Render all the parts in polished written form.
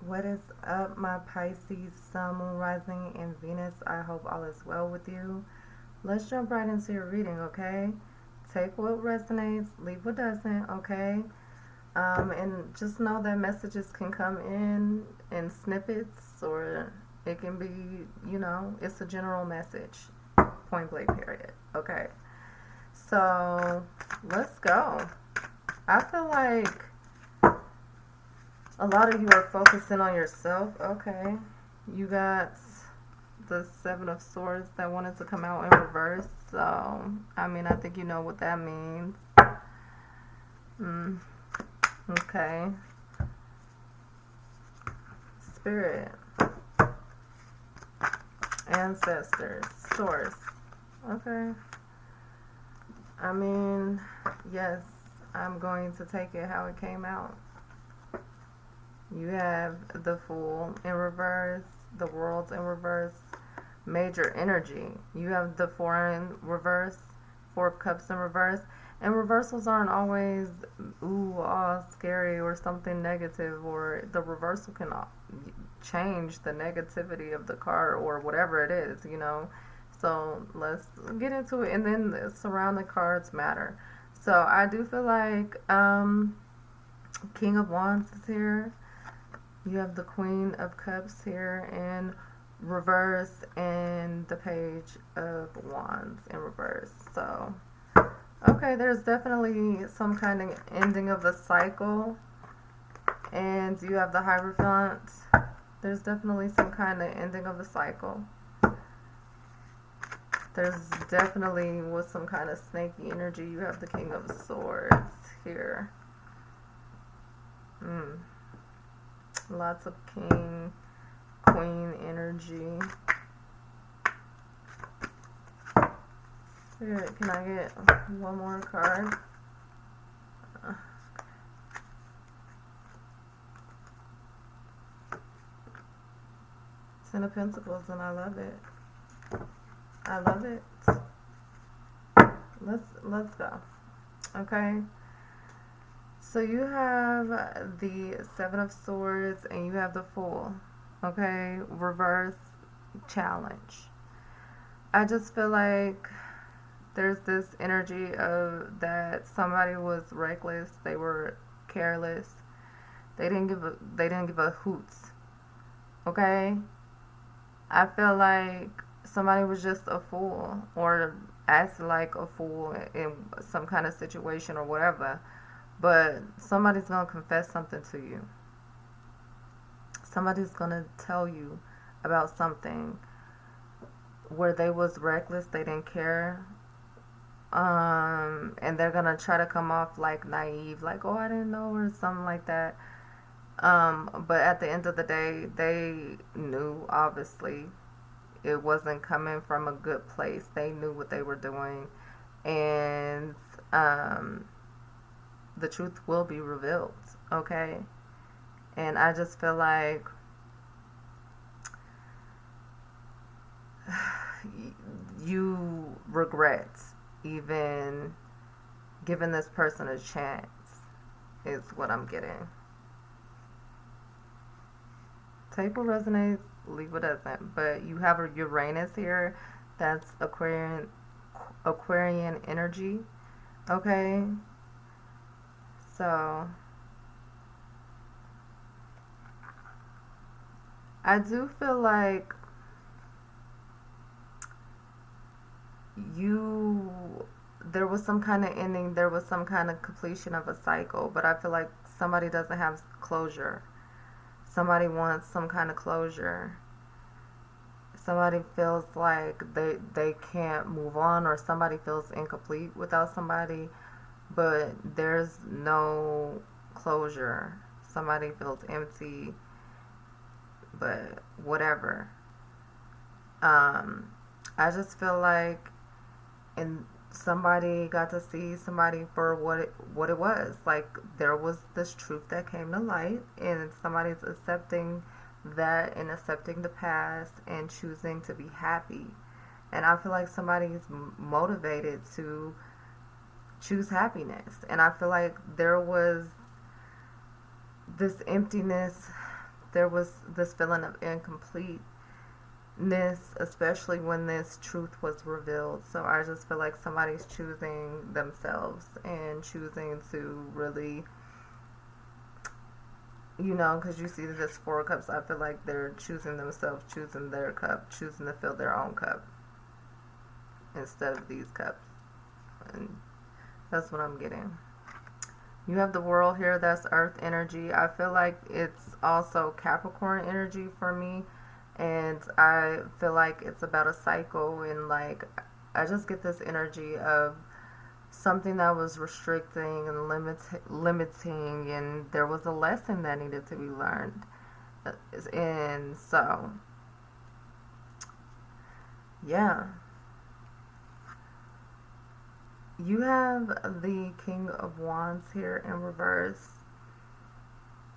What is up, my Pisces, Sun, Moon, Rising, and Venus? I hope all is well with you. Let's jump right into your reading, okay? Take what resonates, leave what doesn't, okay? And just know that messages can come in snippets, or it can be, it's a general message. Point blank, period. Okay. So, let's go. I feel like a lot of you are focusing on yourself. Okay. You got the Seven of Swords that wanted to come out in reverse. So, I think you know what that means. Okay. Spirit. Ancestors. Source. Okay. Yes, I'm going to take it how it came out. You have the Fool in reverse, the World in reverse, major energy. You have the Four in reverse, Four of Cups in reverse. And reversals aren't always, scary or something negative, or the reversal can change the negativity of the card or whatever it is. So let's get into it. And then the surrounding cards matter. So I do feel like King of Wands is here. You have the Queen of Cups here in reverse and the Page of Wands in reverse. So, okay, there's definitely some kind of ending of the cycle. And you have the Hierophant. There's definitely some kind of ending of the cycle. There's definitely with some kind of snaky energy. You have the King of Swords here. Lots of king, queen energy. Spirit, can I get one more card? Ten of Pentacles, and I love it. I love it. Let's go. Okay. So you have the Seven of Swords and you have the Fool. Okay, reverse challenge. I just feel like there's this energy of that somebody was reckless, they were careless. They didn't give a hoots. Okay? I feel like somebody was just a fool or acted like a fool in some kind of situation or whatever. But somebody's going to confess something to you. Somebody's going to tell you about something where they was reckless, they didn't care. And they're going to try to come off like naive, like, oh, I didn't know, or something like that. But at the end of the day, they knew, obviously, it wasn't coming from a good place. They knew what they were doing. And, the truth will be revealed, okay? And I just feel like you regret even giving this person a chance, is what I'm getting. Take what resonates, leave what doesn't. But you have a Uranus here, that's Aquarian energy, okay? So, I do feel like there was some kind of ending, there was some kind of completion of a cycle, but I feel like somebody doesn't have closure. Somebody wants some kind of closure. Somebody feels like they can't move on, or somebody feels incomplete without somebody. But there's no closure. Somebody feels empty, but whatever. I just feel like somebody got to see somebody for what it was. Like, there was this truth that came to light, and somebody's accepting that and accepting the past and choosing to be happy. And I feel like somebody's motivated to choose happiness. And I feel like there was this emptiness there was this feeling of incompleteness, especially when this truth was revealed. So I just feel like somebody's choosing themselves and choosing to really, because you see this Four of Cups, I feel like they're choosing themselves, choosing their cup, choosing to fill their own cup instead of these cups. And that's what I'm getting. You have the World here, that's earth energy. I feel like it's also Capricorn energy for me. And I feel like it's about a cycle, and like I just get this energy of something that was restricting and limiting, and there was a lesson that needed to be learned. And so, yeah. You have the King of Wands here in reverse.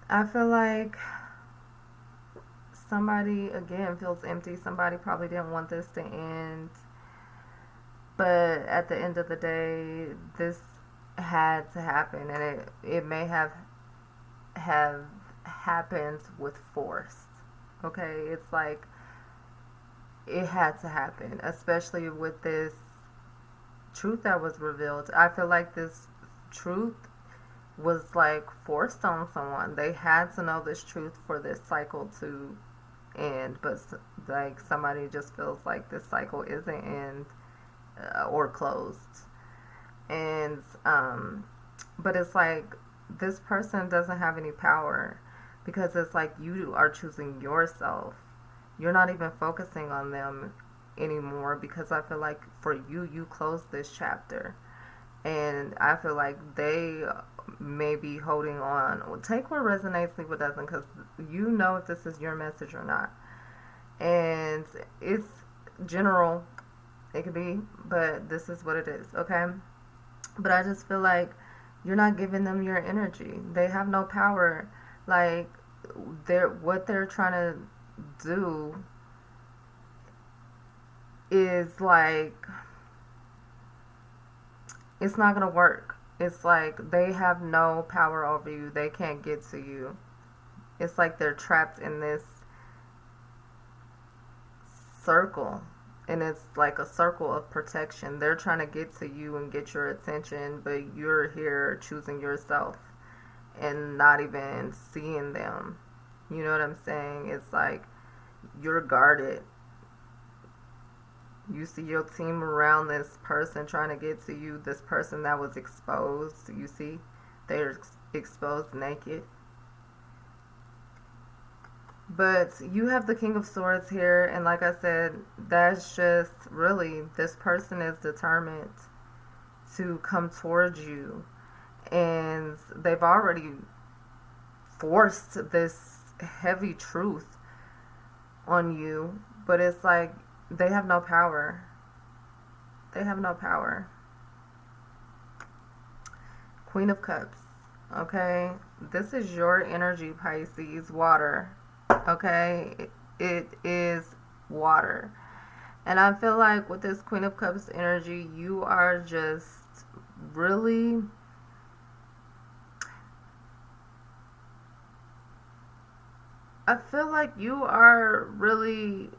I feel like somebody, again, feels empty. Somebody probably didn't want this to end. But at the end of the day, this had to happen. And it may have happened with force. Okay? It's like it had to happen. Especially with this truth that was revealed. I feel like this truth was like forced on someone. They had to know this truth for this cycle to end, but like somebody just feels like this cycle isn't end or closed. And but it's like this person doesn't have any power, because it's like you are choosing yourself. You're not even focusing on them anymore, because I feel like for you closed this chapter, and I feel like they may be holding on. Well, take what resonates, leave what doesn't, because you know if this is your message or not. And it's general, it could be, but this is what it is, okay? But I just feel like you're not giving them your energy. They have no power. Like what they're trying to do is like, it's not gonna work. It's like they have no power over you. They can't get to you. It's like they're trapped in this circle, and it's like a circle of protection. They're trying to get to you and get your attention, but you're here choosing yourself and not even seeing them. You know what I'm saying? It's like you're guarded. You see your team around this person trying to get to you, this person that was exposed. You see, they're exposed naked. But you have the King of Swords here, and like I said, that's just really, this person is determined to come towards you, and they've already forced this heavy truth on you, but it's like they have no power. They have no power. Queen of Cups. Okay? This is your energy, Pisces. Water. Okay? It is water. And I feel like with this Queen of Cups energy, you are just really... I feel like you are really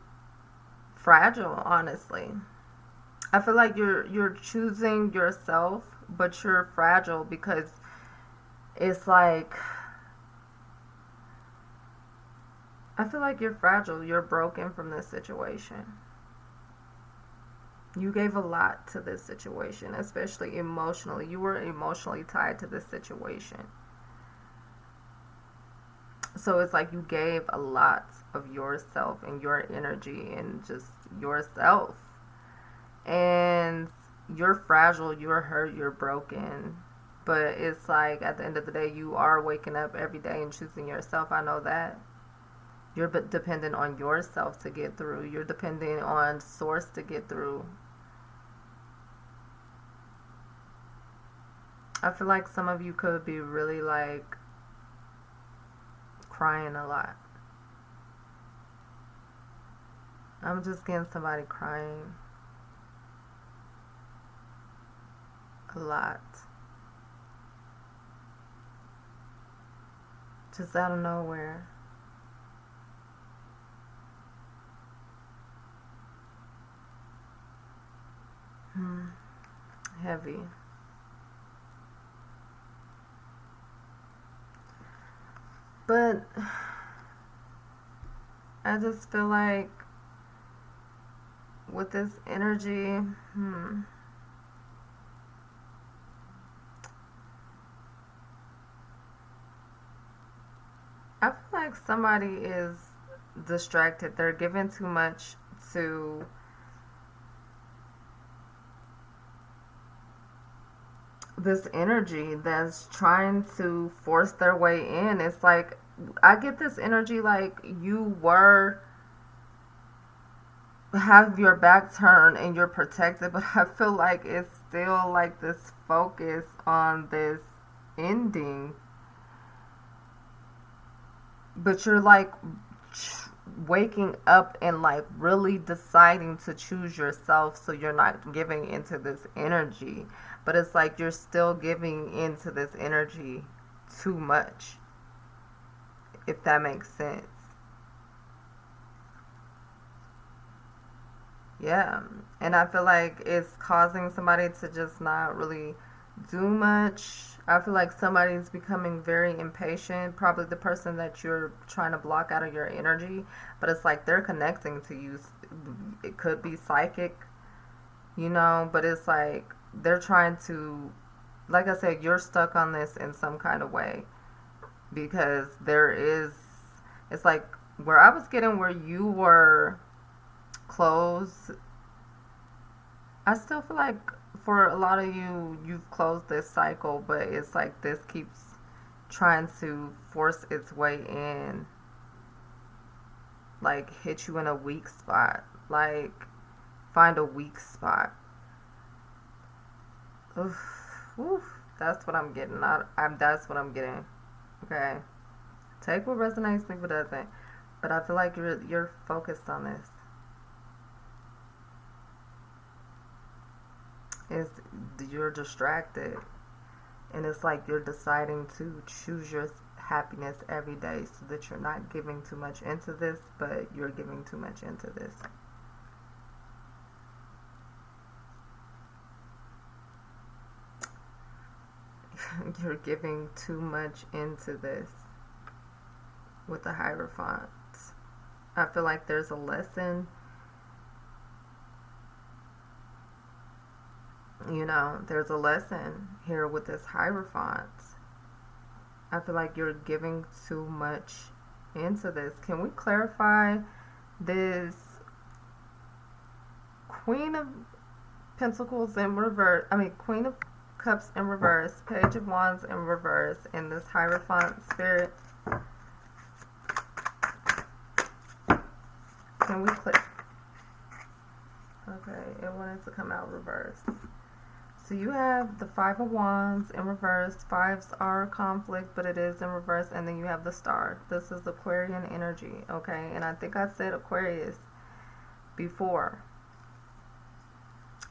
fragile, honestly. I feel like you're choosing yourself, but you're fragile, because it's like, I feel like you're fragile. You're broken from this situation. You gave a lot to this situation, especially emotionally. You were emotionally tied to this situation. So it's like you gave a lot of yourself and your energy and just yourself. And you're fragile, you're hurt, you're broken. But it's like at the end of the day, you are waking up every day and choosing yourself. I know that. You're dependent on yourself to get through. You're dependent on source to get through. I feel like some of you could be really like crying a lot. I'm just getting somebody crying a lot. Just out of nowhere. Heavy. But I just feel like with this energy, I feel like somebody is distracted. They're giving too much to this energy that's trying to force their way in. It's like I get this energy like you were have your back turned and you're protected, but I feel like it's still like this focus on this ending. But you're like waking up and like really deciding to choose yourself, so you're not giving into this energy. But it's like you're still giving into this energy too much, if that makes sense. Yeah. And I feel like it's causing somebody to just not really do much. I feel like somebody's becoming very impatient, probably the person that you're trying to block out of your energy, but it's like they're connecting to you. It could be psychic, but it's like they're trying to, like I said, you're stuck on this in some kind of way because it's like where I was getting where you were closed. I still feel like for a lot of you, you've closed this cycle, but it's like this keeps trying to force its way in, like hit you in a weak spot, like find a weak spot. Oof, oof, that's what I'm getting. That's what I'm getting. Okay, take what resonates, leave what doesn't. But I feel like you're focused on this. Is you're distracted, and it's like you're deciding to choose your happiness every day so that you're not giving too much into this, but you're giving too much into this. You're giving too much into this with the Hierophant. I feel like there's a lesson. There's a lesson here with this Hierophant. I feel like you're giving too much into this. Can we clarify this Queen of Pentacles in reverse? Queen of Cups in reverse, Page of Wands in reverse, and this Hierophant spirit. Can we click? Okay, it wanted to come out reversed. So you have the Five of Wands in reverse. Fives are conflict, but it is in reverse. And then you have the Star. This is Aquarian energy, okay? And I think I said Aquarius before.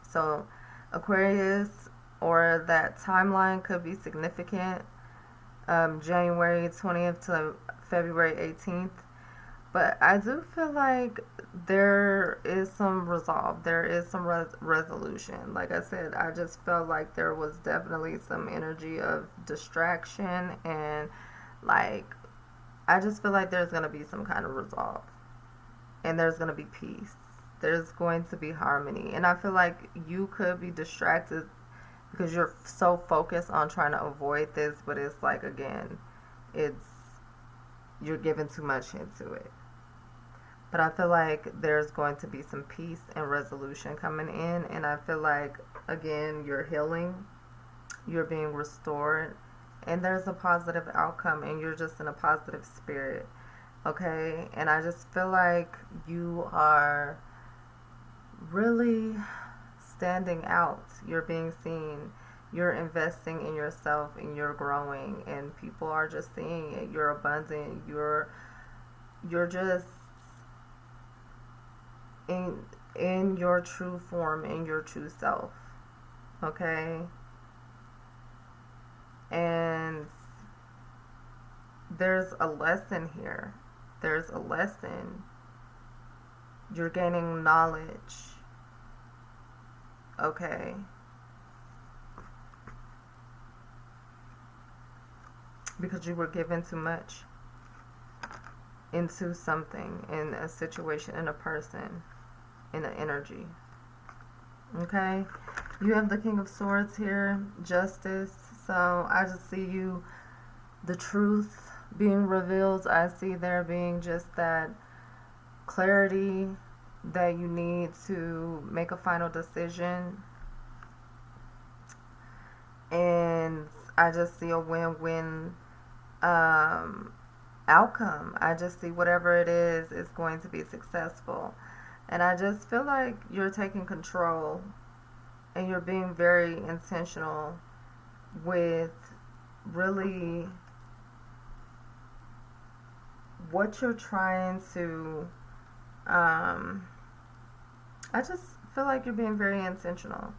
So Aquarius, or that timeline could be significant. January 20th to February 18th. But I do feel like there is some resolve. There is some resolution. Like I said, I just felt like there was definitely some energy of distraction. And like, I just feel like there's going to be some kind of resolve. And there's going to be peace. There's going to be harmony. And I feel like you could be distracted because you're so focused on trying to avoid this. But it's like, again, you're giving too much into it. But I feel like there's going to be some peace and resolution coming in. And I feel like, again, you're healing. You're being restored. And there's a positive outcome. And you're just in a positive spirit. Okay? And I just feel like you are really standing out. You're being seen. You're investing in yourself and you're growing. And people are just seeing it. You're abundant. You're just in your true form, in your true self. Okay? And there's a lesson here. There's a lesson. You're gaining knowledge. Okay. Because you were given too much into something, in a situation, in a person, in an energy. Okay. You have the King of Swords here, Justice. So I just see you, the truth being revealed. I see there being just that clarity that you need to make a final decision. And I just see a win-win outcome. I just see whatever it is going to be successful. And I just feel like you're taking control and you're being very intentional with really what you're trying to. I just feel like you're being very intentional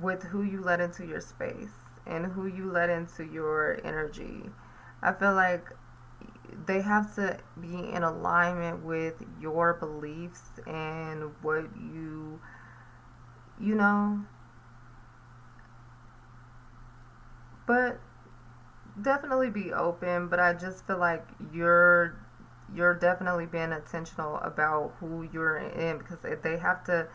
with who you let into your space and who you let into your energy. I feel like they have to be in alignment with your beliefs and what you know, but definitely be open. But I just feel like you're definitely being intentional about who you're in, because they have to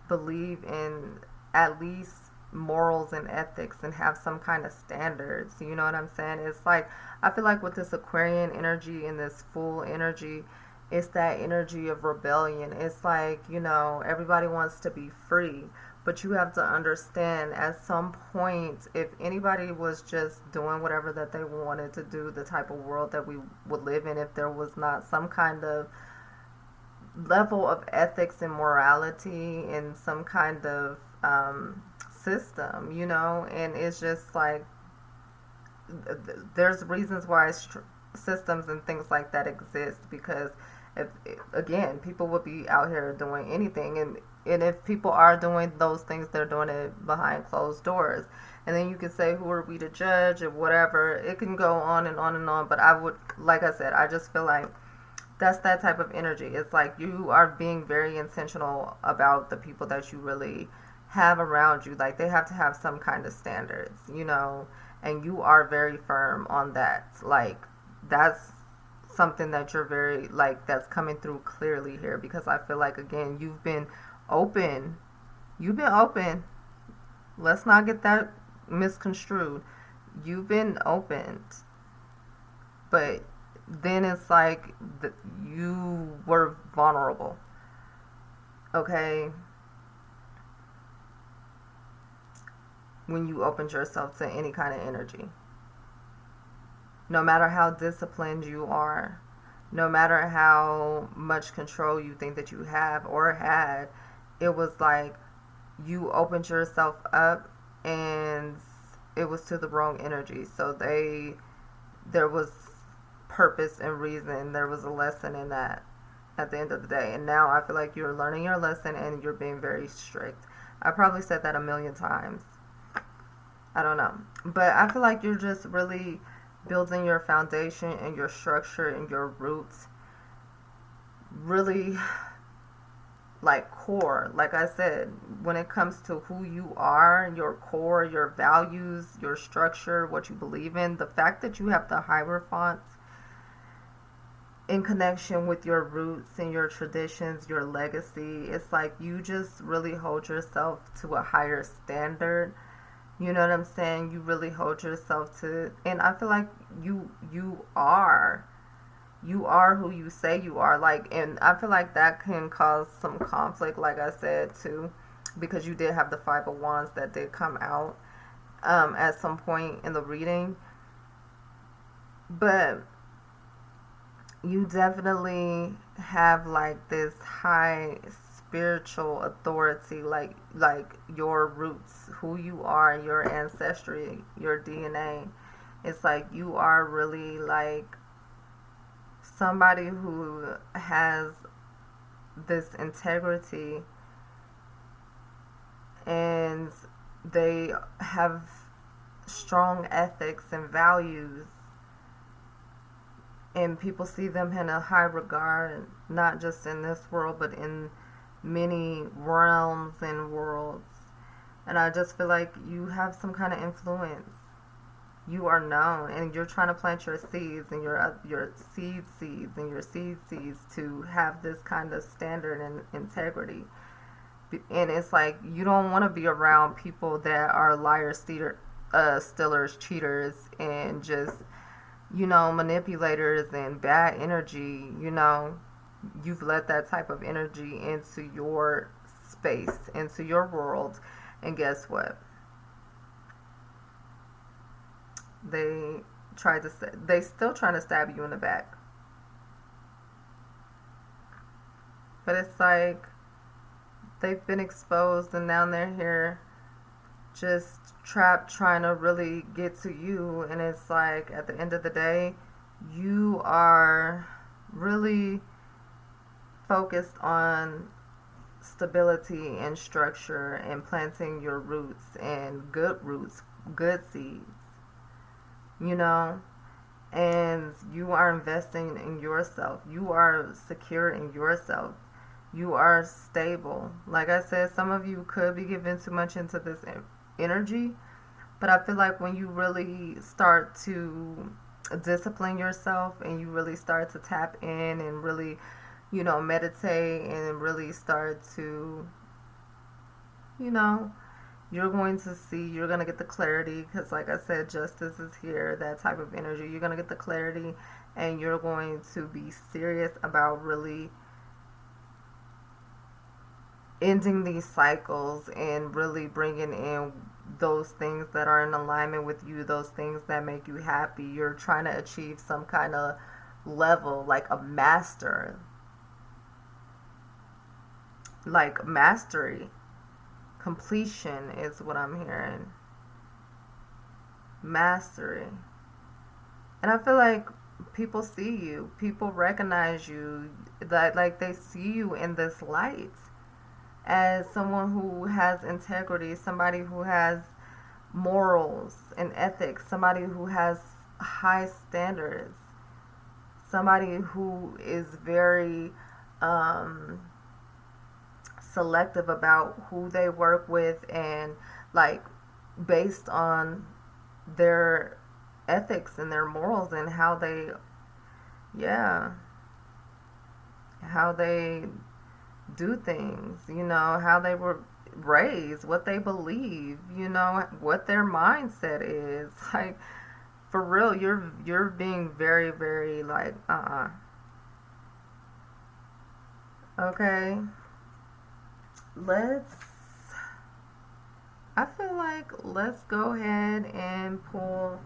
believe in at least morals and ethics and have some kind of standards. You know what I'm saying? It's like, I feel like with this Aquarian energy and this full energy, it's that energy of rebellion. It's like, everybody wants to be free, but you have to understand at some point, if anybody was just doing whatever that they wanted to do, the type of world that we would live in, if there was not some kind of level of ethics and morality and some kind of system, and it's just like there's reasons why systems and things like that exist, because if, again, people would be out here doing anything, and if people are doing those things, they're doing it behind closed doors. And then you could say, who are we to judge, or whatever. It can go on and on and on, but I would, like I said, I just feel like that's that type of energy. It's like you are being very intentional about the people that you really have around you. Like, they have to have some kind of standards, and you are very firm on that. Like, that's something that you're very, like, that's coming through clearly here, because I feel like, again, you've been open. Let's not get that misconstrued. You've been opened, but then it's like you were vulnerable. Okay, when you opened yourself to any kind of energy, no matter how disciplined you are, no matter how much control you think that you have or had, it was like you opened yourself up, and it was to the wrong energy. So there was purpose and reason. There was a lesson in that at the end of the day. And now I feel like you're learning your lesson and you're being very strict. I probably said that a million times. I don't know. But I feel like you're just really building your foundation and your structure and your roots really, like, core. Like I said, when it comes to who you are, your core, your values, your structure, what you believe in, the fact that you have the Hierophants in connection with your roots and your traditions, your legacy, it's like you just really hold yourself to a higher standard. You know what I'm saying? You really hold yourself to, and I feel like you are who you say you are. Like, and I feel like that can cause some conflict, like I said, too, because you did have the Five of Wands that did come out at some point in the reading. But you definitely have like this high spiritual authority, like your roots, who you are, your ancestry, your DNA. It's like you are really like somebody who has this integrity, and they have strong ethics and values, and people see them in a high regard, not just in this world, but in many realms and worlds. And I just feel like you have some kind of influence. You are known, and you're trying to plant your seeds and your seeds and your seeds to have this kind of standard and integrity. And it's like you don't want to be around people that are liars, stealers, cheaters, and just, manipulators and bad energy. You've let that type of energy into your space, into your world, and guess what? They still trying to stab you in the back. But it's like they've been exposed, and now they're here just trapped trying to really get to you. And it's like at the end of the day, you are really focused on stability and structure and planting your roots, and good roots, good seeds, and you are investing in yourself. You are secure in yourself. You are stable. Like I said, some of you could be giving too much into this energy, but I feel like when you really start to discipline yourself and you really start to tap in and really, meditate and really start to, you're going to see, you're going to get the clarity, because like I said, justice is here, that type of energy. You're going to get the clarity, and you're going to be serious about really ending these cycles and really bringing in those things that are in alignment with you, those things that make you happy. You're trying to achieve some kind of level, like a master, like mastery. Completion is what I'm hearing. Mastery. And I feel like people see you, people recognize you, that like they see you in this light as someone who has integrity, somebody who has morals and ethics, somebody who has high standards, somebody who is very selective about who they work with, and like based on their ethics and their morals and how they do things, how they were raised, what they believe, what their mindset is. Like, for real, you're being very, very like okay. I feel like let's go ahead and pull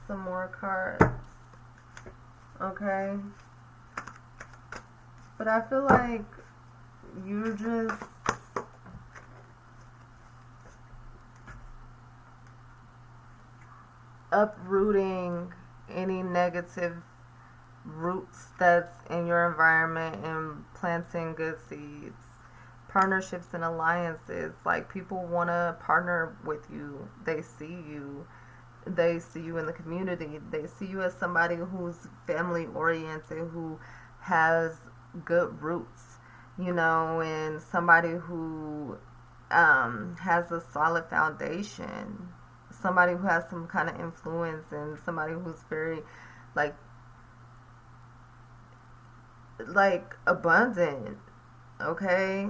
some more cards. Okay. But I feel like you're just uprooting any negative roots that's in your environment and planting good seeds. Partnerships and alliances, like people want to partner with you. They see you in the community. They see you as somebody who's family oriented, who has good roots, and somebody who has a solid foundation, somebody who has some kind of influence, and somebody who's very like abundant, okay,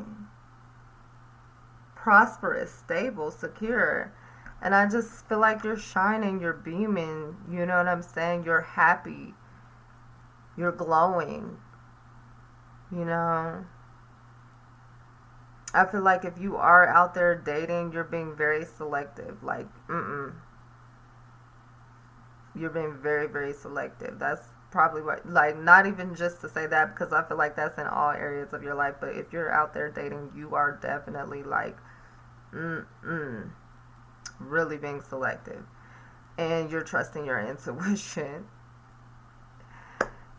prosperous, stable, secure. And I just feel like you're shining, you're beaming, you know what I'm saying? You're happy, you're glowing, I feel like if you are out there dating, you're being very selective. Like, you're being very, very selective. That's probably what, like, not even just to say that, because I feel like that's in all areas of your life. But if you're out there dating, you are definitely like, really being selective. And you're trusting your intuition.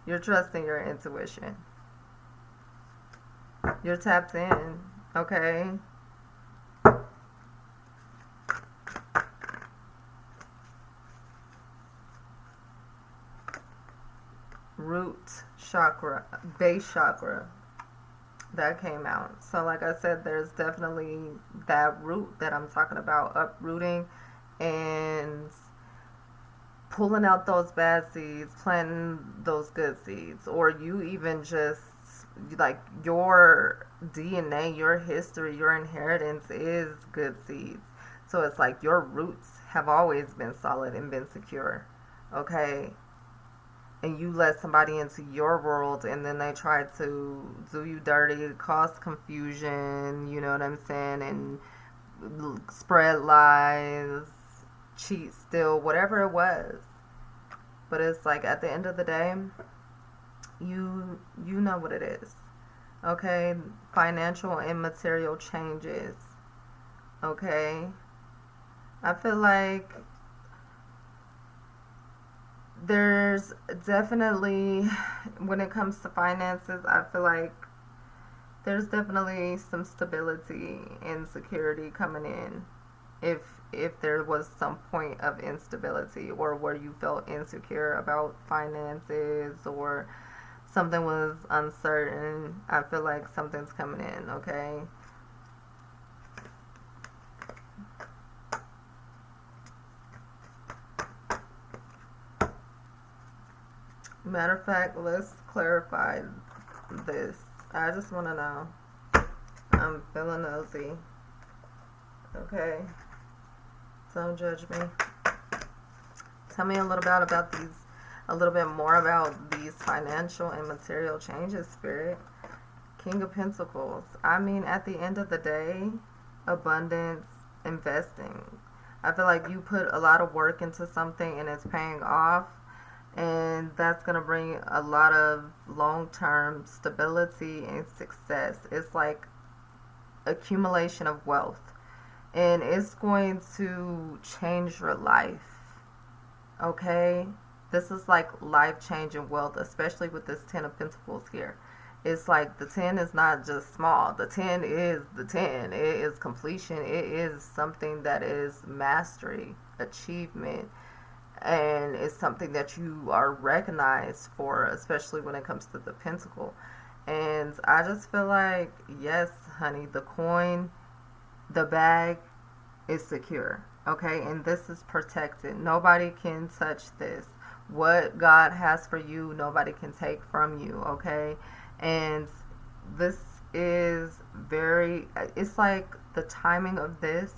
You're trusting your intuition. You're tapped in, okay? Root chakra, base chakra. That came out. So, like I said, there's definitely that root that I'm talking about, uprooting and pulling out those bad seeds, planting those good seeds, or you even just like your DNA, your history, your inheritance is good seeds. So it's like your roots have always been solid and been secure. Okay? And you let somebody into your world and then they try to do you dirty, cause confusion, you know what I'm saying, and spread lies, cheat, steal, whatever it was. But it's like at the end of the day, you know what it is. Okay? Financial and material changes. Okay? I feel like there's definitely, when it comes to finances, I feel like there's definitely some stability and security coming in. If there was some point of instability or where you felt insecure about finances or something was uncertain, I feel like something's coming in, okay? Matter of fact, let's clarify this. I just want to know. I'm feeling nosy. Okay? Don't judge me. Tell me a little bit about these, a little bit more about these financial and material changes, Spirit. King of Pentacles. I mean, at the end of the day, abundance, investing. I feel like you put a lot of work into something and it's paying off. And that's going to bring a lot of long-term stability and success. It's like accumulation of wealth. And it's going to change your life. Okay? This is like life-changing wealth, especially with this 10 of Pentacles here. It's like the 10 is not just small. The 10 is the 10. It is completion. It is something that is mastery, achievement. And it's something that you are recognized for, especially when it comes to the pentacle. And I just feel like, yes, honey, the coin, the bag is secure, okay? And this is protected. Nobody can touch this. What God has for you, nobody can take from you, okay? And this is very, it's like the timing of this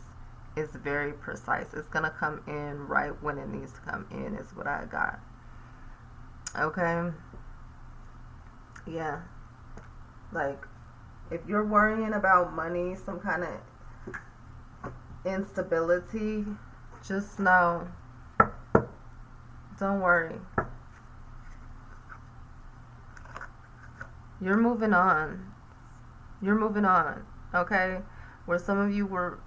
is very precise. It's going to come in right when it needs to come in is what I got. Okay? Yeah. Like, if you're worrying about money, some kind of instability, just know, don't worry. You're moving on. You're moving on. Okay? Where some of you were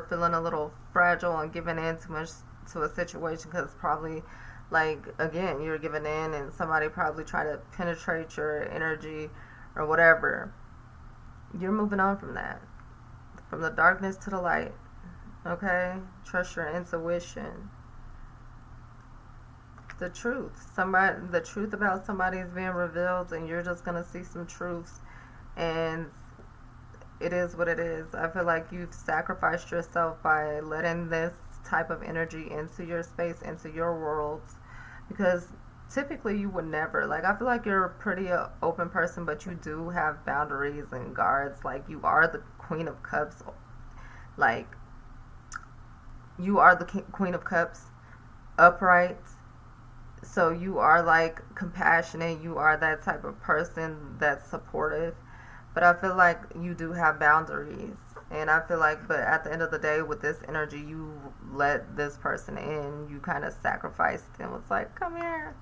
feeling a little fragile and giving in too much to a situation because probably, like, again, you're giving in and somebody probably tried to penetrate your energy or whatever. You're moving on from that, from the darkness to the light. Okay? Trust your intuition. The truth, the truth about somebody is being revealed, and you're just gonna see some truths, and it is what it is. I feel like you've sacrificed yourself by letting this type of energy into your space, into your worlds, because typically you would never. Like, I feel like you're a pretty open person, but you do have boundaries and guards. Like, you are the Queen of Cups. Like, you are the Queen of Cups, upright. So you are, like, compassionate. You are that type of person that's supportive. But I feel like you do have boundaries. And I feel like, but at the end of the day, with this energy, you let this person in. You kind of sacrificed and was like, come here.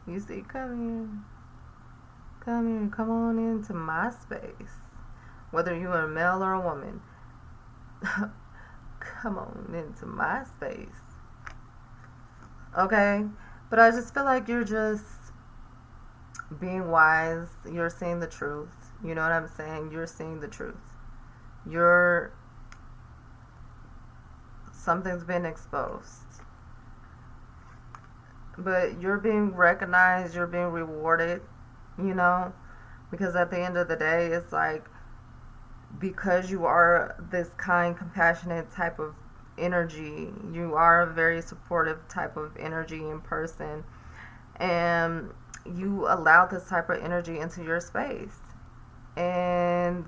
You see, come here. Come here. Come on into my space. Whether you're a male or a woman. Come on into my space. Okay? But I just feel like you're just being wise. You're seeing the truth. You know what I'm saying? You're seeing the truth. Something's been exposed. But you're being recognized. You're being rewarded. You know? Because at the end of the day, it's like, because you are this kind, compassionate type of energy, you are a very supportive type of energy in person, and you allow this type of energy into your space. And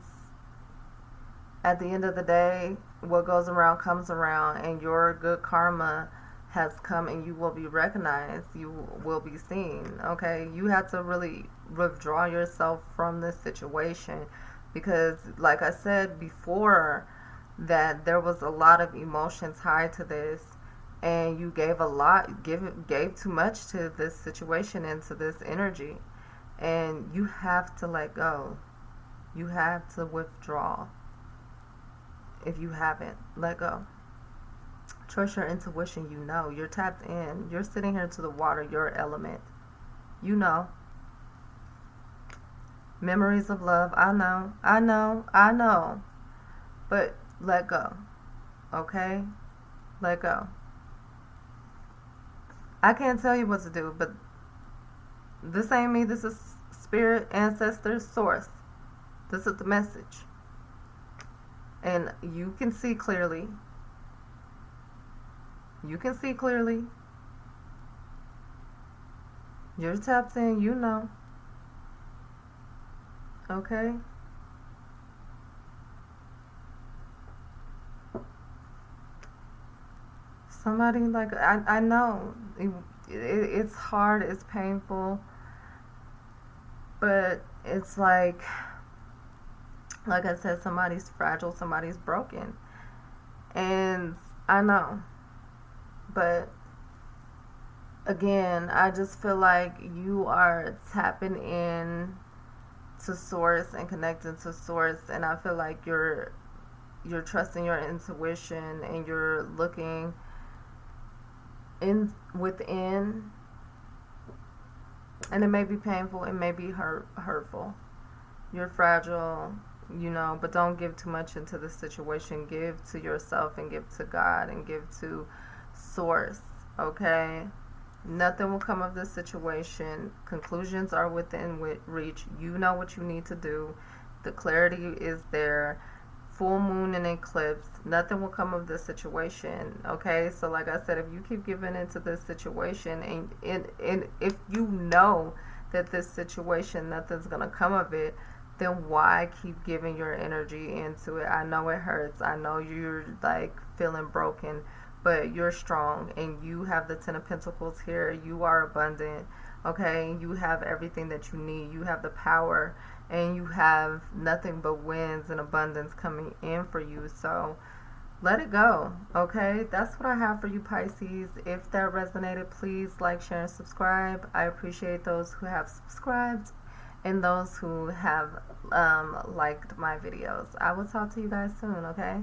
at the end of the day, what goes around comes around, and your good karma has come, and you will be recognized, you will be seen. Okay, you have to really withdraw yourself from this situation, because like I said before, that there was a lot of emotion tied to this, and you gave a lot, gave too much to this situation and to this energy, and you have to let go. You have to withdraw. If you haven't, let go. Trust your intuition. You know, you're tapped in. You're sitting here to the water, your element. You know. Memories of love. I know. I know. I know. But let go. Okay? Let go. I can't tell you what to do, but this ain't me. This is spirit, ancestors, source. This is the message. And you can see clearly. You can see clearly. You're tapped in, you know. Okay? Somebody, like, I know. It's hard, it's painful. But it's like I said, somebody's fragile, somebody's broken. And I know. But again, I just feel like you are tapping in to source and connecting to source, and I feel like you're trusting your intuition, and you're looking in within, and it may be painful, it may be hurtful. You're fragile, you know, but don't give too much into the situation. Give to yourself, and give to God, and give to source. Okay? Nothing will come of this situation. Conclusions are within reach. You know what you need to do. The clarity is there. Full moon and eclipse. Nothing will come of this situation. Okay? So like I said, if you keep giving into this situation, and if you know that this situation, nothing's going to come of it, then why keep giving your energy into it? I know it hurts. I know you're like feeling broken, but you're strong, and you have the Ten of Pentacles here. You are abundant. Okay? You have everything that you need. You have the power, and you have nothing but wins and abundance coming in for you. So let it go. Okay? That's what I have for you, Pisces. If that resonated, please like, share, and subscribe. I appreciate those who have subscribed and those who have liked my videos. I will talk to you guys soon. Okay?